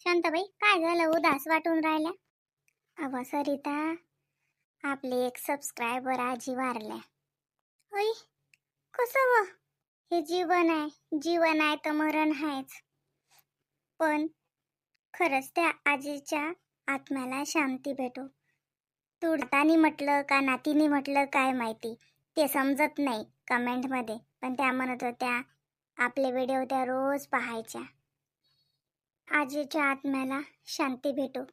शांताबाई, काय झालं? उदास वाटून राहिल्या? अव सरिता, आपले एक सबस्क्रायबर आजी वारल्या. होय, कसं व? हे जीवन आहे, जीवन आहे तर मरण आहेच. पण खरंच त्या आजीच्या आत्म्याला शांती भेटो. तू नातानी म्हटलं का नातीने म्हटलं काय माहिती, ते समजत नाही कमेंटमध्ये. पण त्या म्हणत होत्या आपले व्हिडिओ त्या रोज पाहायच्या. आजीच्या आत्म्याला शांती भेटो.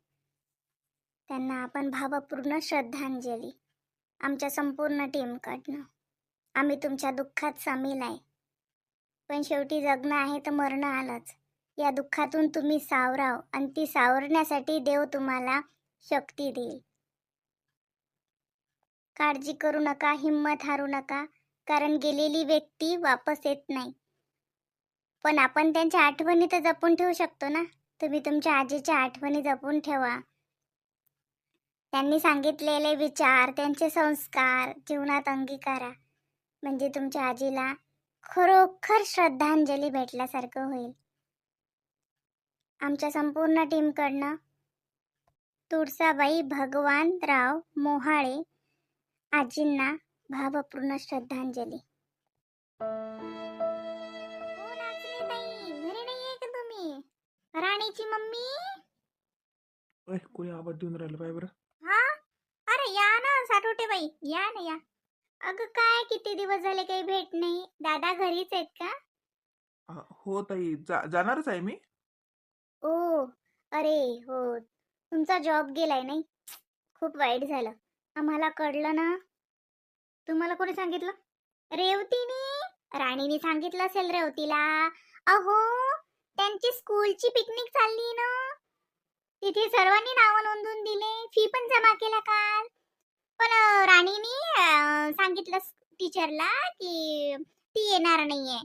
त्यांना आपण भावपूर्ण श्रद्धांजली आमच्या संपूर्ण टीमकडनं. आम्ही तुमच्या दुःखात सामील आहे. पण शेवटी जगणं आहे तर मरणं आलंच. या दुःखातून तुम्ही सावराव आणि ती सावरण्यासाठी देव तुम्हाला शक्ती देईल. काळजी करू नका, हिम्मत हारू नका, कारण गेलेली व्यक्ती वापस येत नाही. पण आपण त्यांच्या आठवणी तर जपून ठेवू शकतो ना. तुम्ही तुमच्या आजीच्या आठवणी जपून ठेवा. त्यांनी सांगितलेले विचार, त्यांचे संस्कार जीवनात अंगीकारा. म्हणजे तुमच्या आजीला खरोखर श्रद्धांजली भेटल्यासारखं होईल. आमच्या संपूर्ण टीमकडनं तुळसाबाई भगवानराव मोहाळे आजींना भावपूर्ण श्रद्धांजली. घरी नाहीये का तुम्ही? राणीची मम्मी? कोणी आवाज देऊन राहिलं बाय बरं? हा, अरे या ना साठवटे बाई, या ना या. अगं काय, किती दिवस झाले काही भेट नाही. दादा घरीच आहेत का? हो ताई, जाणारच आहे मी. ओ, अरे हो, तुमचा जॉब गेलाय नाही. खूप वाईट झालं. आम्हाला कळलं ना. तुम्हाला कोणी सांगितलं? रेवतीने, राणीने सांगितलं असेल रेवतीला. अहो, त्यांची स्कूलची पिकनिक चालली ना, तिथे सर्वांनी नाव नोंदवून दिले, फी पण जमा केला काल. पण राणीने सांगितलं टीचरला की ती येणार नाहीये.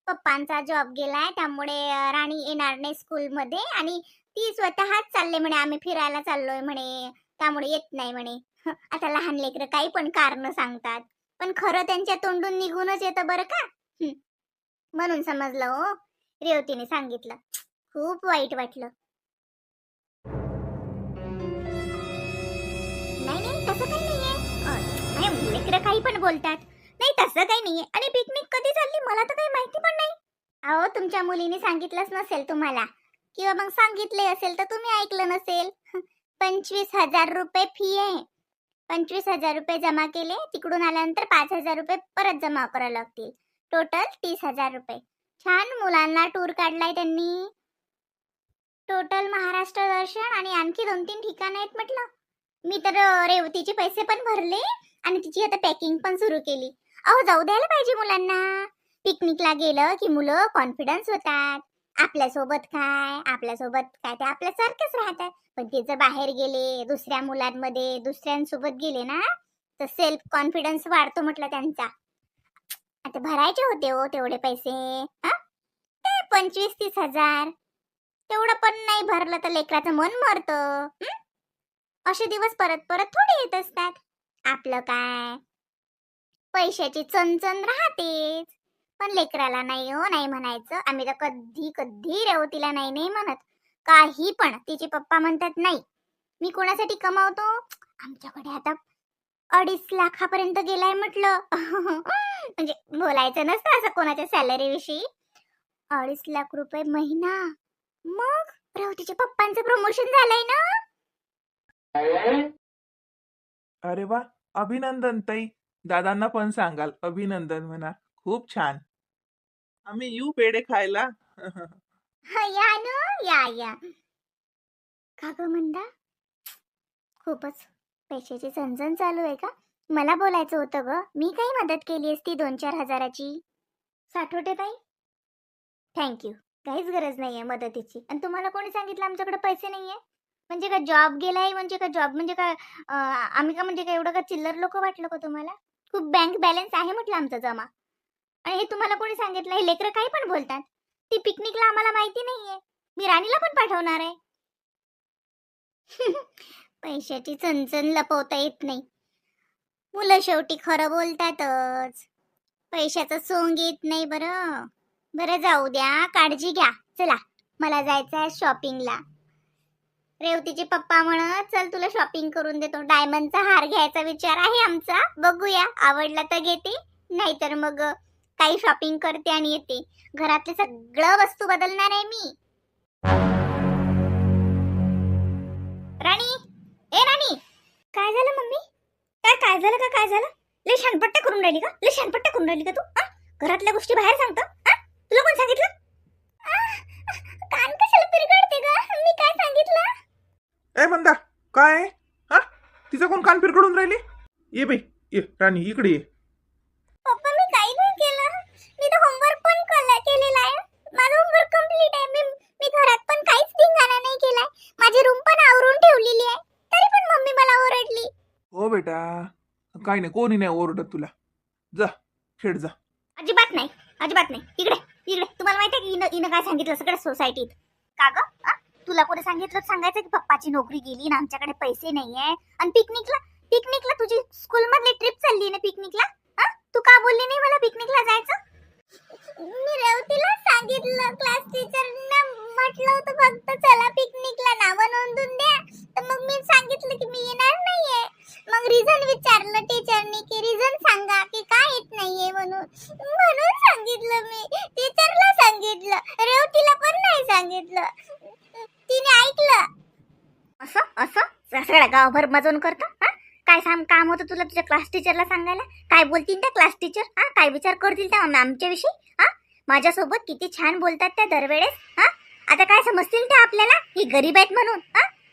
पप्पांचा जॉब गेलाय, त्यामुळे राणी येणार नाही स्कूलमध्ये. आणि ती स्वतःच चालले म्हणे, आम्ही फिरायला चाललोय म्हणे, त्यामुळे येत नाही म्हणे. आता लहान लेकरं काही पण कारण सांगतात, पण खरं त्यांच्या तोंडून निघूनच येतं बरं का. म्हणून समजलं हो, रेवतीने सांगितलं. खूप वाईट वाटलं. नाही नाही, तसं काही नाहीये. लेकरं काही पण बोलतात. नाही, तसं काही नाहीये. आणि पिकनिक कधी चालली मला तर काही माहिती पण नाही. अहो, तुमच्या मुलीने सांगितलंच नसेल तुम्हाला, किंवा मग सांगितले असेल तर तुम्ही ऐकलं नसेल. 25,000 रुपये फी आहे. 25,000 रुपये जमा केले, तिकडून आल्यानंतर 5,000 रुपये परत जमा करावे लागतील. टोटल 30,000 रुपये. छान मुलांना टूर काढलाय त्यांनी. टोटल महाराष्ट्र दर्शन आणि आणखी 2-3 ठिकाण आहेत म्हटलं. मी तर रेवतीचे पैसे पण भरले आणि तिची आता पॅकिंग पण सुरू केली. अहो, जाऊ द्यायला पाहिजे मुलांना. पिकनिकला गेलं की मुलं कॉन्फिडन्स होतात. आपल्यासोबत काय ते आपल्यासारखेच राहतात. पण ते जर बाहेर गेले, दुसऱ्या मुलांमध्ये दुसऱ्यांसोबत गेले ना, तर सेल्फ कॉन्फिडन्स वाढतो म्हटलं त्यांचा. आता भरायचे होते हो तेवढे पैसे. ते 25-30 हजार. तेवढं पण नाही भरलं तर लेकराचं मन मरतं. असे दिवस परत परत थोडे येत असतात. आपलं काय, पैशाची चणचण राहतेच. पण लेकराला नाही हो, नाही म्हणायचं. आम्ही तर कधी कधी रेवतीला नाही नाही म्हणत. काही पण तिचे पप्पा म्हणतात नाही. मी कोणासाठी कमावतो? आमच्याकडे आता 2.5 लाखापर्यंत गेलाय म्हटलं. म्हणजे बोलायचं नसतं असं कोणाच्या सॅलरी विषयी. 2.5 लाख रुपये महिना. मग रेवतीच्या पप्पांचं प्रमोशन झालंय ना. अरे वा, अभिनंदन ताई. दादांना पण सांगाल अभिनंदन म्हणा. खूप छान. आम्ही येऊ पेढे खायला. या ना, या. का ग म्हणता, खूपच पैशाची झणझण चालू आहे का? मला बोलायचं होतं ग. मी काही मदत केली असती 2-4 हजाराची. साठवटे ताई, थँक्यू. काहीच गरज नाहीये मदतीची. आणि तुम्हाला कोणी सांगितलं आमच्याकडे पैसे नाहीये? म्हणजे का जॉब गेलाय म्हणजे का जॉब म्हणजे का आम्ही का म्हणजे का एवढं का चिल्लर लोक वाटलं का तुम्हाला? खूप बँक बॅलन्स आहे म्हटलं आमचा जमा. आणि हे तुम्हाला कोणी सांगितलं? हे लेकरं काही पण बोलतात. ती पिकनिकला आम्हाला माहिती नाहीये. मी राणीला पण पाठवणार आहे. पैशाची चणचण लपवता येत नाही. मुलं शेवटी खरं बोलतातच. पैशाचं सोंग येत नाही. बरं जाऊ द्या, काळजी घ्या. चला, मला जायचं आहे शॉपिंगला. रेवतीचे पप्पा म्हणत चल तुला शॉपिंग करून देतो, डायमंडचा हार घ्यायचा विचार आहे आमचा, बघूया आवडला तर घेते, नाहीतर मग काही शॉपिंग करते आणि येते. घरातले सगळं वस्तू बदलणार आहे मी. राणी, ए राणी, काय झालं मम्मी? काय झालं का, काय झालं? लय शानपट्ट्या करून राहिली का, लय शानपट्ट्या करून राहिली का तू? घरातल्या गोष्टी बाहेर सांगतो? तुला कोण सांगितलं? कान कशाला पिरगडते ग, मी काय सांगितलं? ए मंदा, काय हा? तिचा कोण कान फिरकडून राहिली? ये बाई, ये राणी, इकडे ये. पप्पा मी काही नाही केलं, मी तर होमवर्क पण केलेला आहे, माझं होमवर्क कंप्लीट आहे. मी घरात पण काहीच धिंगाणा नाही केलाय, माझी रूम पण आवरून ठेवलेली आहे, तरी पण मम्मी मला ओरडली. हो बेटा, काय नाही, कोणी नाही ओरडत तुला. जा खेळ जा. अजिबात नाही, अजिबात नाही. इकडे इकडे, तुम्हाला माहिती आहे की हिनं काय सांगितलं सगळ्या सोसायटीत? का ग, तुला कोणी सांगितलं सांगायचं की पप्पाची नोकरी गेली ना, आमच्याकडे पैसे नाहीये, आणि पिकनिकला तुझी स्कूल मधली ट्रिप चालली ना पिकनिकला, तू का बोलली नाही मला पिकनिकला जायचं? मी रेवतीला सांगितलं, क्लास टीचरना म्हटलं होतं फक्त चला पिकनिकला, नावं नोंदून द्या, तर मग मी सांगितलं की मी येणार नाहीये. मग रिझन विचारलं टीचरनी की रिझन सांगा की का येत नाहीये, म्हणून सांगितलं. मी टीचरला सांगितलं, रेवतीला पण नाही सांगितलं, तिने ऐकलं. असं असं सगळ्या गावभर मजून करतो? काय काम होतं तुला तुझ्या क्लास टीचरला सांगायला? काय बोलतील त्या क्लास टीचर? काय विचार करतील त्या आमच्याविषयी? माझ्यासोबत किती छान बोलतात त्या दरवेळेस. आता काय समजतील त्या आपल्याला, ही गरीब आहेत म्हणून?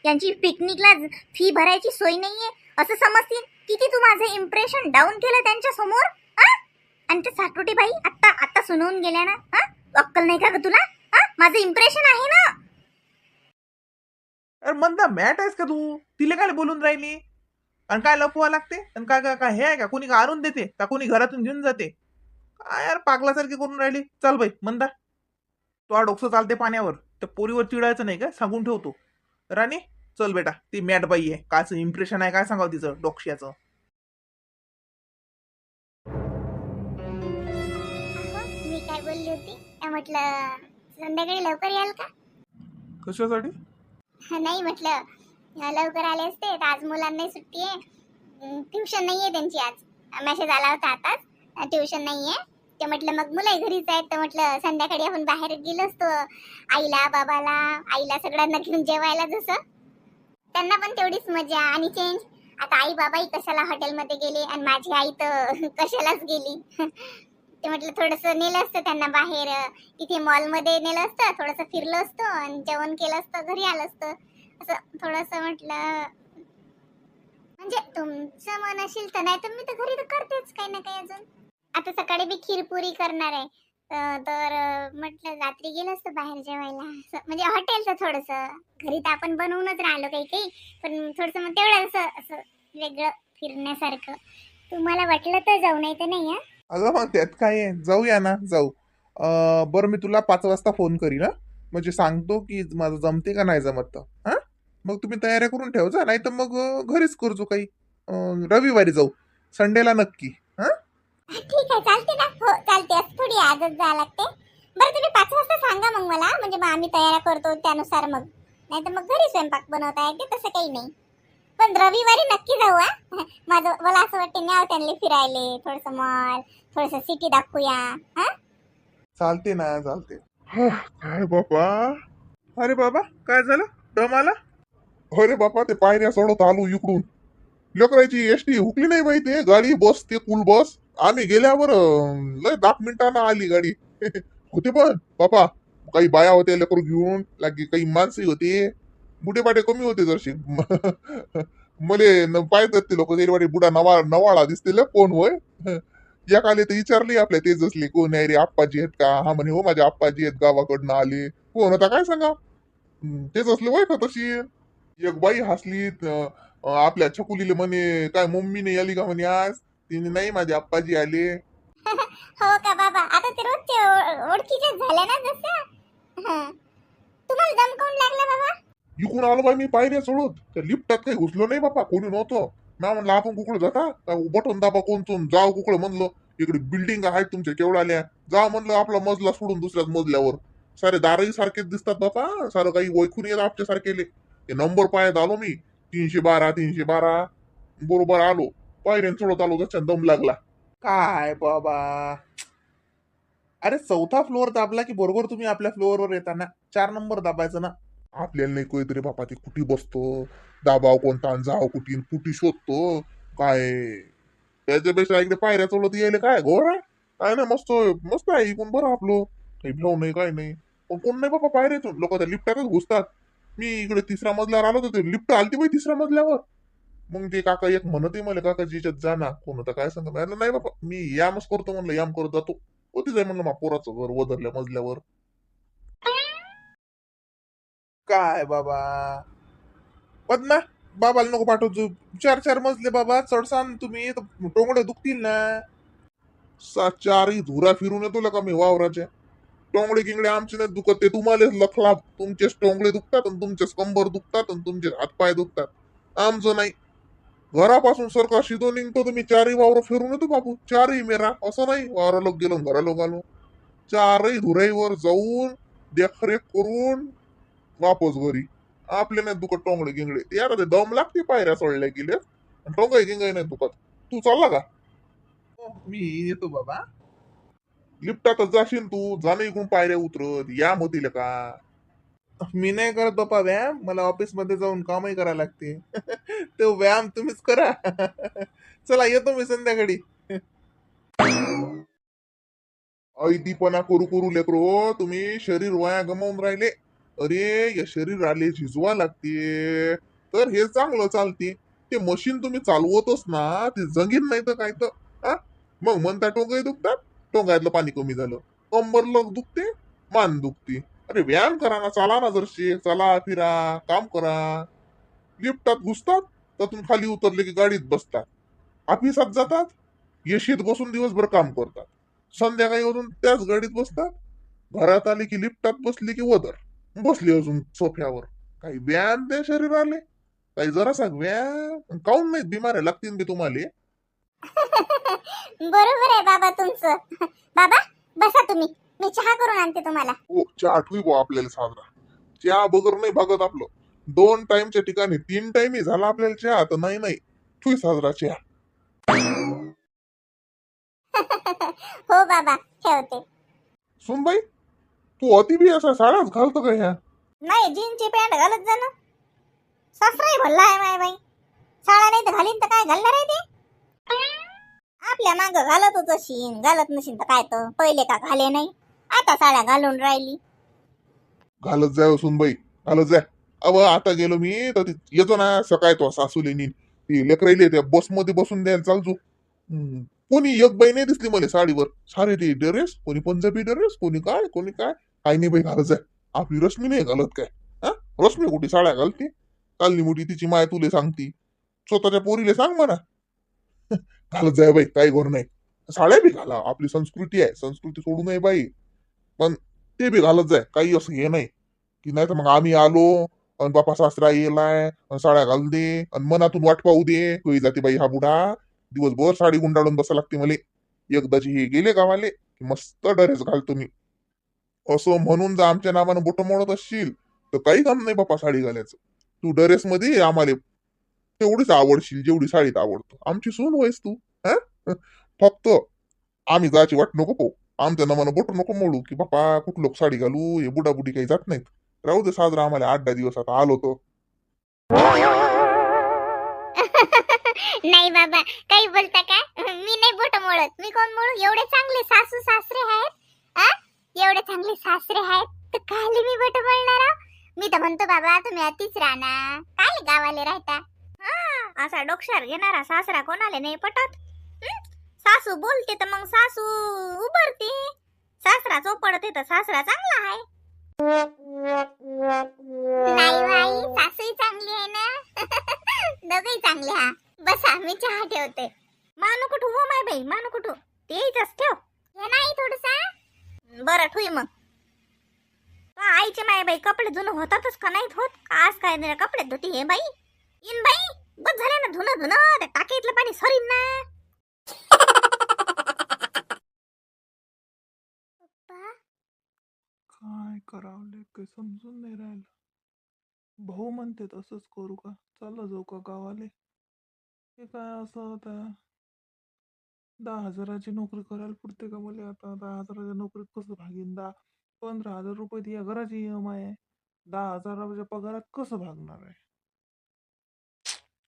यांची पिकनिकला फी भरायची सोय नाहीये असं समजतील? किती तू माझं इम्प्रेशन डाऊन केलं त्यांच्या समोर. आणि ते साटोटी बाई आता सुनवून गेल्या ना, अक्कल नाही का ग तुला? माझं इम्प्रेशन आहे ना. अरे मंदा, मॅट आहेस का तू? तिला काय बोलून राहिली? आणि काय लपवा लागते? आणि काय काय काय हे आहे का? कोणी का आणून देते का, कोणी घरातून घेऊन जाते? काय यार पागलासारखी करून राहिली. चल बाई मंदा, तो डोकं चालते पाण्यावर, त्या पोरीवर चिडायचं नाही का, सांगून ठेवतो. राणी चल बेटा, ती मॅट बाई आहे, कायचं इम्प्रेशन आहे काय सांगावं तिचं डोक्याचं. मी काय बोलली होती, म्हटलं संध्याकाळी लवकर याल का? कशासाठी? नाही म्हटलं लवकर आले असते तर आज मुलांना सुट्टी आहे, ट्युशन नाहीये त्यांची, आज मेसेज आला होता आताच, ट्युशन नाहीये. ते म्हटलं मग मुलं घरीच आहेत, तर म्हटलं संध्याकाळी आपण बाहेर गेलो असतो, आईला बाबाला आईला सगळ्यांना घेऊन जेवायला, जसं त्यांना पण तेवढीच मजा आणि चेंज. आता आई बाबाही कशाला हॉटेलमध्ये गेले आणि माझी आई तर कशालाच गेली. ते म्हटलं थोडंसं नेलं असतं त्यांना बाहेर, तिथे मॉलमध्ये नेलं असतं, थोडंसं फिरलं असतं आणि जेवण केलं असतं, घरी आलं असतं. असं थोडंसं म्हटलं, म्हणजे तुमचं मन असेल तर, नाही तर मी तर घरी तर करतेच काही ना काही. अजून आता सकाळी मी खीरपुरी करणार आहे, तर म्हटलं रात्री गेलं असतं बाहेर जेवायला, म्हणजे हॉटेलचं थोडंसं. घरी तर आपण बनवूनच राहिलो काही काही, पण थोडंसं मग तेवढं असं वेगळं फिरण्यासारखं. तुम्हाला वाटलं तर जाऊ, नाही तर नाही. अगं मग त्यात काय आहे, जाऊया ना, जाऊ. बरं मी तुला 5 वाजता फोन करीन, म्हणजे सांगतो की माझं जमते का नाही जमत तर. हा, मग तुम्ही तयाऱ्या करून ठेवजा, नाही तर मग घरीच करजो काही. रविवारी जाऊ, संडेला नक्की. हा ठीक आहे, चालते ना. हो चालते, असं थोडी आजच जावं लागते. बरं तुम्ही 5 वाजता सांगा मग मला, म्हणजे मग आम्ही तयारी करतो त्यानुसार. मग नाही तर मग घरी स्वयंपाक बनवता येते, तसं काही नाही. पण रविवारी नक्की जाऊ. माझं मला असं वाटतं न्याव त्यांना फिरायले, थोडंसं मॉल, थोडंसं सिटी दाखवूया. चालते ना, चालते. काय बाबा, अरे बाबा काय झालं, दम आला? अरे बापा, ते पायऱ्या चढत आलो इकडून, लेकरायची एसटी हुकली नाही बाई, ते गाडी बस, ते कुल बस. आम्ही गेल्यावर लय 10 मिनिटांना आली गाडी. होते पण बापा, काही बाया होत्या लेकरू घेऊन, लागे काही माणसं होते, बुढे पाटे कमी होते जरशी. मले पाहतात ते लोक, ते बुडा नवाळा दिसते, कोण होय? या काले तर विचारली आपल्या तेजसले, कोण आहे रे, आप्पाजी आहेत का? हा म्हणे हो माझे आप्पाजी आहेत, गावाकडनं आले. कोण होता काय सांगा, तेजसले वय का तशी. एक बाई हसली, आपल्या छकुलीले म्हणे काय मम्मीने आली का म्हणे आज. तिने नाही माझे आप्पाजी आले. हो का बाबा, आता ते रोजचे ओळखीचे झाले ना जसं. तुम्हाला दम काऊन लागला बाबा? इकडून आलो बाई मी पायऱ्या चढत, त्या लिफ्टात काही घुसलो नाही बापा, कोणी नव्हतं. ना म्हणलं आपण कुकडं जाता, बटन दाबा कोणतून जाऊ कुकडं म्हणलं. इकडे बिल्डिंग आहेत तुमच्या केवढाल्या, जा म्हणलं आपला मजला सोडून दुसऱ्याच मजल्यावर. सारे दारही सारखेच दिसतात बापा, सारं काही ओळखून येत आमच्या सारखेले. ते नंबर पायात आलो मी 312 312 बरोबर आलो. पायऱ्यान चढत आलो त्याच्यात दम लागला. काय बाबा, अरे चौथा फ्लोअर दाबला की बरोबर तुम्ही आपल्या फ्लोअरवर येताना 4 नंबर दाबायचं ना. आपल्याला नाही कळत रे बापा ते कुठे बसतो, दाबाव कोणता आणि जाव कुठे कुठे शोधतो काय. त्याच्यापेक्षा इकडे पायऱ्या चढत यायला काय घोर आहे. काय नाही मस्त मस्त आहे इकून बरं आपलं, काही भेव नाही काय नाही. पण कोण नाही बाबा पायऱ्यातून लोक त्या लिफ्टातच घुसतात. मी इकडे 3ऱ्या मजल्यावर आलो तर ते लिफ्ट आलती बाई 3ऱ्या मजल्यावर. मग ते काका एक म्हणते मला काकाजी याच्यात जा ना, कोण होता काय सांगा म्हणलं नाही बाबा मी यामच करतो म्हणलं, याम करत जातो. होती जाय म्हणलं मा पोराचं घर वदरल्या मजल्यावर. काय बाबा, पद्मा, बाबाला नको पाठवतो. 4 4 मजले बाबा चढसान तुम्ही तर टोंगडे दुखतील ना. चारही धुरा फिरून येतो का मी वावराच्या. टोंगळे गिंगळे आमचे नाही दुखत, ते तुम्हालाच लखला. तुमचेच टोंगळे दुखतात आणि तुमचेच कंबर दुखतात आणि तुमचे हातपाय दुखतात. आमचं नाही. घरापासून सरकार शिदो निघतो तुम्ही चारही वावर फिरून येतो बापू. चारही मेरा असं नाही वावराला गेलो घराला आलो. चारही धुराईवर जाऊन देखरेख करून वापस घरी. आपले नाही दुखत टोंगळे गिंगळे. ते आता ते दम लागते पायऱ्या सोडल्या गेले, टोंगळे गिंगळे नाही दुखत. तू चालला का मी येतो बाबा. लिफ्टातच जाशील तू, जाणं इकडून पायऱ्या उतरत या होतील का. मी नाही करत बाबा व्यायाम, मला ऑफिस मध्ये जाऊन कामही करायला लागते. तो व्यायाम तुम्हीच करा. चला येतो मी संध्याकाळी. ऐदीपणा करू करू लेकरो तुम्ही शरीर वाया गमावून राहिले. अरे या शरीराले झिजवा लागते तर हे चांगलं चालते. ते मशीन तुम्ही चालवतच ना, ते जंगीन नाही तर काय तर. हा? मग म्हणता टोंगही दुखतात, टोंगायतलं पाणी कमी झालं, कंबर लग दुखते, मान दुखते. अरे व्यायाम करा ना, चाला ना जरशी, चला फिरा, काम करा. लिफ्टात घुसतात, त्यातून खाली उतरले की गाडीत बसतात, ऑफिसात जातात, येशीत बसून दिवसभर काम करतात, संध्याकाळी अजून त्याच गाडीत बसतात, घरात आले की लिफ्टात बसली की वदर बसली अजून सोफ्यावर. काही व्यायाम त्या शरीराले, काही जरासा व्यायाम काऊन नाही बिमाऱ्या लागतील बी तुम्हाला. बरोबर आहे बाबा तुमचं. बाबा बसा तुम्ही, मी चहा करून आणते तुम्हाला. हो चहा ठुई बो आपल्याला साजरा. चहा बगर नाही भागत आपलं. 2 टाइमच्या ठिकाणी 3 टाइमही झाला आपल्याला चहा तर नाही नाही ठुई साजरा चहा. हो बाबा ठेवते. सुनबाई तू अति बी असा साड्याच घालतो का ह्या. नाही जीनची पॅन्ट घालत जा ना. सासराही भल्ला आहे माय बाई. साडा नाही तर घालीन तर काय घालणार आहे ते. आपल्या माग घालतच अशीन, घालत नशीन तर काय तर पहिले का घाले नाही, आता साड्या घालून राहिली. घालत जाय हो सुनबाई, घालत जाय. अव आता गेलो मी तर येतो ना सकाळी तो सासूले नी ती लेकराईले त्या बसमध्ये बसून द्यायला चालतो. कोणी एक बाई नाही दिसली मला साडीवर. सारे ते ड्रेस, कोणी पंजाबी ड्रेस, कोणी काय कोणी काय. काही नाही बाई घालत जाय. आपली रश्मी नाही घालत काय. हा रश्मी कुठे साड्या घालते. चालली मोठी तिची माय तुले सांगती, स्वतःच्या पोरीले सांग म्हणा. घालत जाय बाई, काही घोर नाही. साड्या बी घाला, आपली संस्कृती आहे, संस्कृती सोडू नये बाई. पण ते बी घालत जाय, काही असं हे नाही की नाही तर मग आम्ही आलो आणि बापा सासरा येलाय अन साड्या घाल दे आणि मनातून वाट पाहू दे कधी जाते बाई हा बुडा. दिवसभर साडी गुंडाळून बसा लागते मले. एकदाची हे गेले गावाले की मस्त ड्रेस घालतो मी. असं म्हणून जर आमच्या नावानं बोट मोडत असशील तर काही काम नाही बापा साडी घालायचं. तू ड्रेस मध्ये आम्हाला तेवढीच आवडशील जेवढी साडीत आवडतो. आमची सून होईस तू. हा फक्त आम्ही जायची वाट नको पाहू. आमच्या नावानं बोट नको मोडू की बापा कुठ लोक साडी घालू, हे बुडाबुडी काही जात नाहीत. राहू दे साजरा आम्हाला 8 10 दिवस आता आलो तो. नाही बाबा काही बोलता का. मी नाही बोट मोडत. मी कोण मोडू. एवढे चांगले सासू सासरे आहेत. आ एवढे चांगले सासरे आहेत तर काल मी बोट मोडणार. मी तर म्हणतो बाबा तुम्ही अतिच राहना, काय गावाले राहता. हा असा डोक्षार घेणारा सासरा कोणाले नाही पटत. सासू बोलते तर मग सासू उभरते, सासरा चोपडते तर सासरा चांगला आहे. नाही बाई सासूही चांगली आहे ना. दोघही चांगले. हा बसा मी चहा ठेवते. मानू कुठू हो माय बाई, मानू कुठू तेच ठेव. हे नाही थोडसा बरं ठुई मग. आईचे माय बाई कपडे धुणं होतातच का नाहीत होत. आज काय नाही कपडे धुती हे बाई. इन बाई बस झाले ना धुणं धुणं, त्या टाकीतलं पाणी सरीन ना. काय करावं काही समजून नाही राहिलं. भाऊ म्हणते तसंच करू का, चाललं जाऊ का गावाले. हे काय असं होता, 10,000ची नोकरी करायला पुरते का मला आता? 10,000च्या नोकरीत कसं भागीन? 15,000 रुपये ती या घराची EMI आहे. 10,000च्या पगारात कसं भागणार आहे?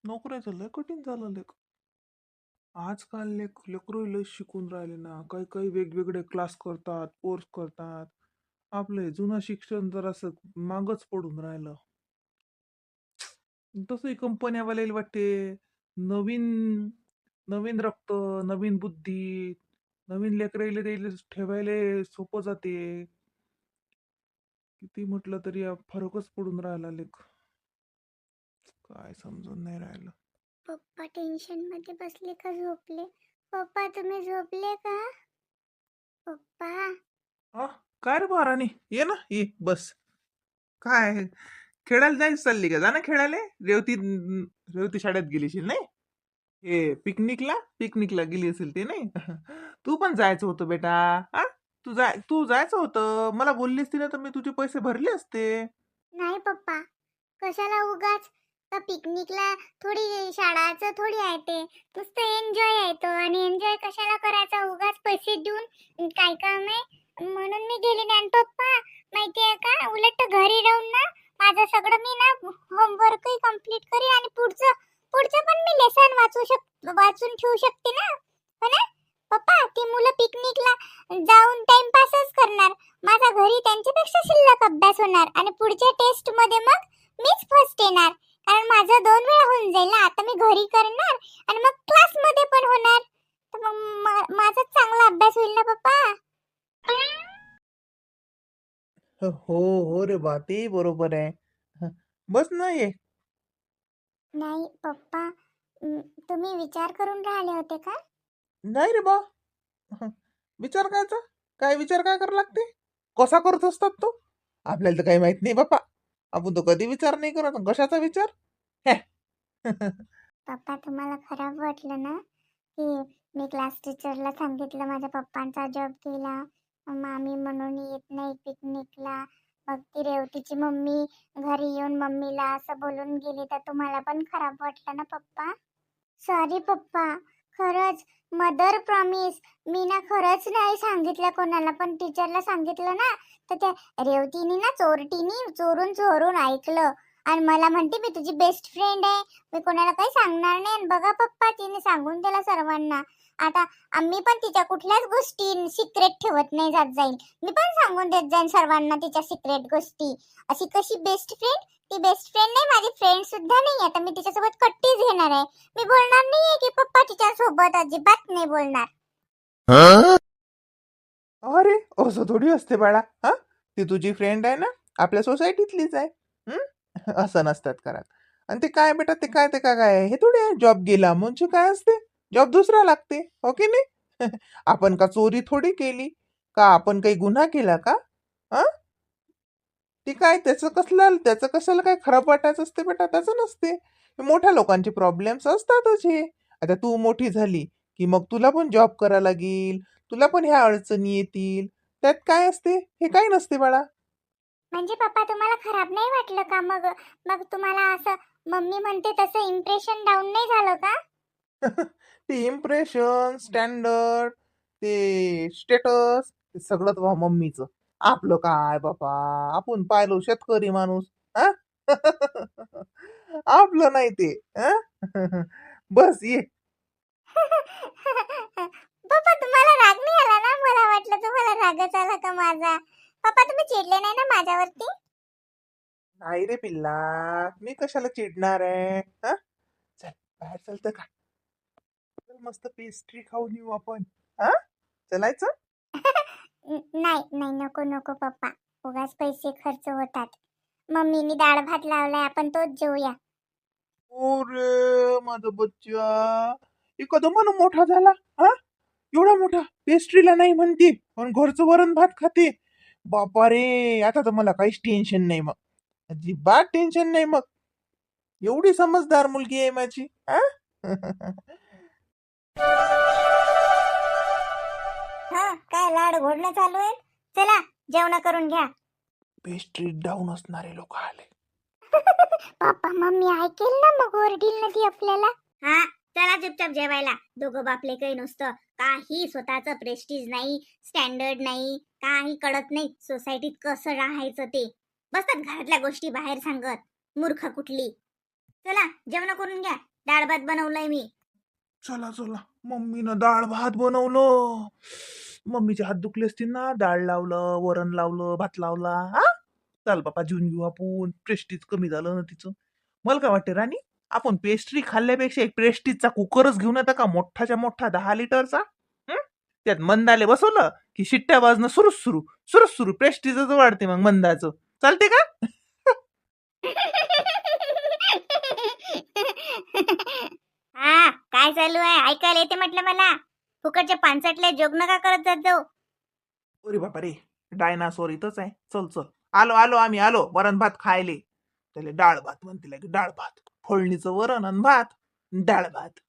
नोकऱ्याचं लय कठीण झालं लेक. आजकाल लेकरू लय शिकून राहिले ना, काही काही वेगवेगळे क्लास करतात, कोर्स करतात. आपलं जुनं शिक्षण जरासं मागच पडून राहिलं. तसंही कंपन्यावाल्याला वाटते नवीन नवीन रक्त, नवीन बुद्धी, नवीन लेकराईले त्याले ठेवायला सोपं जाते. किती म्हटलं तरी फरकच पडून राहिला लेक. काय समजून नाही राहिलं. पप्पा टेन्शन मध्ये बसले का झोपले? पप्पा तुम्ही झोपले का? पप्पा आ, काय रे महाराणी, ये ना, ये बस. काय खेळायला जायचं चालली का? जा ना खेळायला. रेवती शाळेत गेलीशील नाही? हे पिकनिकला गेली असेल ते नाही. तू पण जायचं होतं बेटा. हा, तू जायचं होतं. मला बोललीस ती ना, तर मी तुझे पैसे भरले असते. नाही पप्पा, कशाला उगाच? का पिकनिकला थोडी शाळाचं थोडी आहे ते, नुसतं एन्जॉय आहे तो. आणि एन्जॉय कशाला करायचा उगाच पैसे देऊन? काय काम आहे म्हणून मी गेली नाही. आणि पप्पा माहितीये का, उलट घरी राहून ना माझं सगळं मी ना होमवर्कही कम्प्लीट करीन आणि पुढचं पुढचं पण मी लेसन वाचून ठेवू शकते ना, हो ना पप्पा? ती मुलं पिकनिकला जाऊन टाइमपासच करणार, माझा घरी त्यांच्यापेक्षा शिल्लक अभ्यास होणार आणि पुढच्या टेस्ट मध्ये मग मीच फर्स्ट येणार. कारण माझं 2 वेळा होऊन जाईल ना. आता मी घरी करणार आणि मग क्लास मध्ये पण होणार, तर मग माझा चांगला अभ्यास होईल ना पप्पा. हो हो रे बा, ते बरोबर आहे. बस ना ये. नाही पप्पा, तुम्ही विचार करून राहिले होते का? नाही रे बा. विचार कायचा? काय विचार काय करायला लागते? कसा करत असतात तो? आपल्याला तर काही माहित नाही बापा. आपण तो कधी विचार नाही करत. कशाचा विचार? हे. पप्पा तुम्हाला खराब वाटलं ना की मी क्लास टीचरला सांगितलं माझ्या पप्पांचा जॉब गेला, मामी म्हणून येत नाही पिकनिकला. मग ती रेवतीची मम्मी घरी येऊन मम्मीला असं बोलून गेली, तर तुम्हाला पण खराब वाटलं ना पप्पा? सॉरी पप्पा, खरंच. मदर प्रॉमिस, मी ना खरंच नाही सांगितलं कोणाला, पण टीचरला सांगितलं ना, तर त्या रेवतीने ना चोरटीने चोरून चोरून ऐकलं आणि मला म्हणते मी तुझी बेस्ट फ्रेंड आहे, मी कोणाला काही सांगणार नाही. आणि बघा पप्पा, तिने सांगून दिला सर्वांना. आता आम्ही पण तिच्या कुठल्याच गोष्टी सिक्रेट ठेवत नाही जात जाईल. मी पण सांगून देत जाईन सर्वांना तिच्या सिक्रेट गोष्टी. अशी कशी बेस्ट फ्रेंड? ती बेस्ट फ्रेंड नाही, माझी फ्रेंड सुद्धा नाही. आता मी तिच्यासोबत कट्टीच घेणार आहे. मी बोलणार नाहीये की पप्पा तिच्या सोबत अजिबात नाही बोलणार. अरे असं थोडी असते बाळा. हा, ती तुझी फ्रेंड आहे ना, आपल्या सोसायटीतलीच आहे. असं नसतात करत. आणि ते काय बेटा, ते काय हे थोडे जॉब गेला म्हणजे काय असते? जॉब दुसरा लागते, हो की नाही? आपण का चोरी थोडी केली, का आपण काही गुन्हा केला का? हा, ते काय त्याचं कशाला काय खराब वाटायचं असते बेटा? त्याचं नसते. मोठ्या लोकांचे प्रॉब्लेम्स असतातच हे. आता तू मोठी झाली की मग तुला पण जॉब करायला लागेल, तुला पण ह्या अडचणी येतील. त्यात काय असते? हे काही नसते बाळा. म्हणजे पप्पा तुम्हाला खराब नाही वाटलं का? मग मग तुम्हाला असं मम्मी म्हणते तसं इम्प्रेशन डाऊन नाही झालं का? ते इम्प्रेशन, स्टँडर्ड, ते स्टेटस, ते सगळं वा मम्मीचं. आपलं काय बापा, आपण पाहिलो शेतकरी माणूस. हा? आपलं नाही ते. हा? बस ये. पप्पा तुम्हाला राग नाही आला ना? मला वाटलं तुम्हाला रागच आला का माझा. पप्पा तुम्ही चिडले नाही ना माझ्यावरती? नाही रे पिल्ला, मी कशाला चिडणार आहे? हा, चल बाहेर चलतं का? चल, मस्त पेस्ट्री खाऊन येऊ आपण. हा, चलायचं? नाही नाही, नको नको पप्पा, उगाच पैसे खर्च होतात. मम्मीनी डाळ भात लावलाय, आपण तोच जेऊया. अरे माझा बच्चा, एखादा मन मोठा झाला. हा, एवढा मोठा पेस्ट्रीला नाही म्हणते, पण घरचं वरण भात खाते. बापा रे, आता तर मला काहीच टेन्शन नाही मग. अजिबात टेन्शन नाही मग. एवढी समजदार मुलगी आहे माझी. हा? हा, काय लाड घोडणं चालू आहे? चला जेवण करून घ्या. पेस्ट्री डाऊन असणारे लोक आले. पप्पा मम्मी ऐकेल ना, मग ओरडील ना ती आपल्याला. हा, चला चुपचाप जेवायला. दोघं बापले काही नुसतं काही स्वतःचं प्रेस्टीज नाही, स्टँडर्ड नाही, काही कळत नाही सोसायटीत कसं राहायचं ते. बसतात घरातल्या गोष्टी बाहेर सांगत. मूर्ख कुठली. चला जेवण करून घ्या. डाळ भात बनवलंय मी. चला चला, मम्मीनं डाळ भात बनवलं. मम्मीचे हात दुखले असतील ना, डाळ लावलं, वरण लावलं, भात लावला. हा, चल बापा जेवून घेऊ आपण. प्रेस्टीज कमी झालं ना तिचं. मला काय वाटते राणी, आपण पेस्ट्री खाल्ल्यापेक्षा एक प्रेस्टीजचा कुकरच घेऊन येता का, मोठाच्या मोठा 10 लिटरचा. हं? त्यात मंदाले बसवलं की शिट्ट्या वाजणं सुरू प्रेस्टीजच वाढते मग मंदाचं. चालते का? हा, काय चालू आहे ऐकायला येते म्हटलं मला. फुकटच्या पानसटल्या जोग नका करत जात जाऊ. अरे बापा रे, डायनासोर इथंच आहे. चल चल, आलो आलो आम्ही आलो. वरण भात खायले. त्याला डाळ भात म्हणते, की डाळ भात. फोडणीचं वरण आणि भात, डाळ भात.